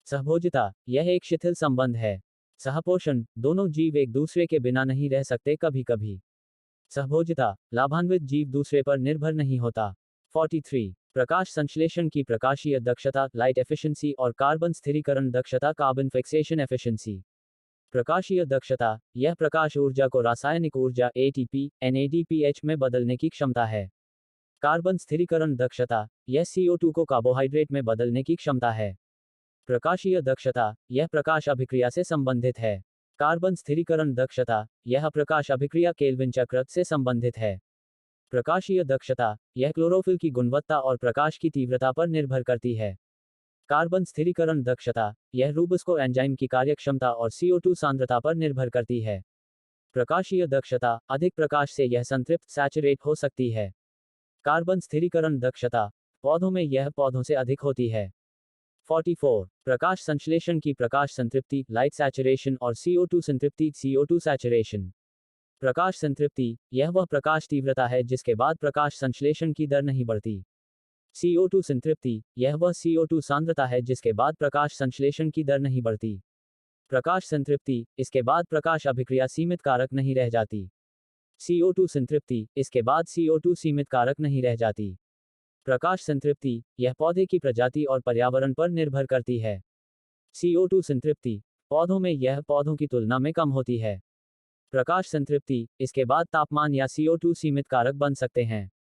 सहभोजिता, यह एक शिथिल संबंध है। सहपोषण, दोनों जीव एक दूसरे के बिना नहीं रह सकते कभी कभी। सहभोजिता, लाभान्वित जीव दूसरे पर निर्भर नहीं होता। 43 प्रकाश संश्लेषण की प्रकाशीय दक्षता लाइट एफिशिएंसी और कार्बन स्थिरीकरण दक्षता कार्बन फिक्सेशन एफिशिएंसी। प्रकाशीय दक्षता, यह प्रकाश ऊर्जा को रासायनिक ऊर्जा एटीपी, NADPH में बदलने की क्षमता है। कार्बन स्थिरीकरण दक्षता, यह CO2 को कार्बोहाइड्रेट में बदलने की क्षमता है। प्रकाशीय दक्षता, यह प्रकाश अभिक्रिया से संबंधित है। कार्बन स्थिरीकरण दक्षता, यह प्रकाश अभिक्रिया केल्विन चक्र से संबंधित है। प्रकाशीय दक्षता, यह क्लोरोफिल की गुणवत्ता और प्रकाश की तीव्रता पर निर्भर करती है। कार्बन स्थिरीकरण दक्षता, यह रूबस्को एंजाइम की कार्यक्षमता और CO2 सांद्रता पर निर्भर करती है। प्रकाशीय दक्षता, अधिक प्रकाश से यह संतृप्त सैचुरेट हो सकती है। कार्बन स्थिरीकरण दक्षता, पौधों में यह पौधों से अधिक होती है। 44 प्रकाश संश्लेषण की प्रकाश संतृप्ति लाइट सैचुरेशन और CO2 संतृप्ति CO2 सैचुरेशन। प्रकाश संतृप्ति, यह वह प्रकाश तीव्रता है जिसके बाद प्रकाश संश्लेषण की दर नहीं बढ़ती। CO2 संतृप्ति, यह वह CO2 सांद्रता है जिसके बाद प्रकाश संश्लेषण की दर नहीं बढ़ती। प्रकाश संतृप्ति, इसके बाद प्रकाश अभिक्रिया सीमित कारक नहीं रह जाती। CO2 संतृप्ति, इसके बाद CO2 सीमित कारक नहीं रह जाती। प्रकाश संतृप्ति, यह पौधे की प्रजाति और पर्यावरण पर निर्भर करती है। CO2 संतृप्ति, पौधों में यह पौधों की तुलना में कम होती है। प्रकाश संतृप्ति, इसके बाद तापमान या CO2 सीमित कारक बन सकते हैं।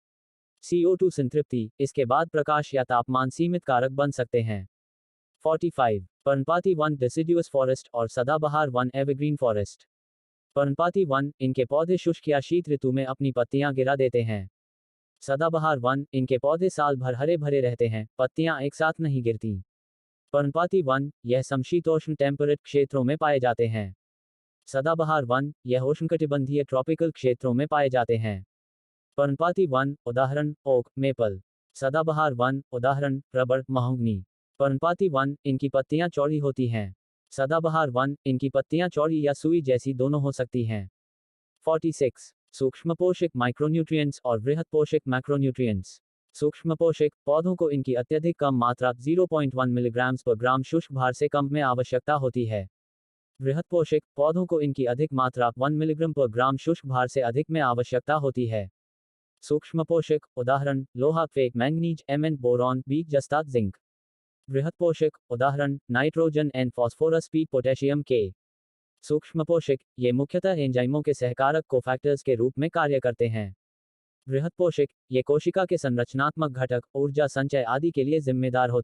CO2 संतृप्ति, इसके बाद प्रकाश या तापमान सीमित कारक बन सकते हैं। 45 पर्णपाती वन डिसिडुअस फॉरेस्ट और सदाबहार वन एवरग्रीन फॉरेस्ट। पर्णपाती वन, इनके पौधे शुष्क या शीत ऋतु में अपनी पत्तियां गिरा देते हैं। सदाबहार वन, इनके पौधे साल भर हरे भरे रहते हैं, पत्तियां एक साथ नहीं गिरती। पर्णपाती वन, यह समशीतोष्ण टेम्परेट क्षेत्रों में पाए जाते हैं। सदाबहार वन, यह उष्णकटिबंधीय ट्रॉपिकल क्षेत्रों में पाए जाते हैं। पर्णपाती वन, उदाहरण ओक, मेपल। सदाबहार वन, उदाहरण रबर, महोगनी। पर्णपाती वन, इनकी पत्तियां चौड़ी होती हैं। सदाबहार वन, इनकी पत्तियां चौड़ी या सुई जैसी दोनों हो सकती हैं। 46 सूक्ष्म पोषक माइक्रोन्यूट्रिएंट्स और बृहत पोषक मैक्रोन्यूट्रिएंट्स। सूक्ष्म पोषक, पौधों को इनकी अत्यधिक कम मात्रा 0.1 मिलीग्राम पर ग्राम शुष्क भार से कम में आवश्यकता होती है। बृहत पोषक, पौधों को इनकी अधिक मात्रा 1 मिलीग्राम पर ग्राम शुष्क भार से अधिक में आवश्यकता होती है। सूक्ष्म पोषक, उदाहरण लोहा, फेक, मैंगनीज, Mn, बोरॉन, बी, जस्ता, जिंक। बृहत पोषक, उदाहरण nitrogen, N, phosphorus, P, potassium, K। सूक्ष्म पोषक, ये मुख्यतः एंजाइमों के सहकारक कोफैक्टर्स के रूप में कार्य करते हैं। बृहत पोषक, ये कोशिका के संरचनात्मक घटक, ऊर्जा संचय आदि के लिए जिम्मेदार होते हैं।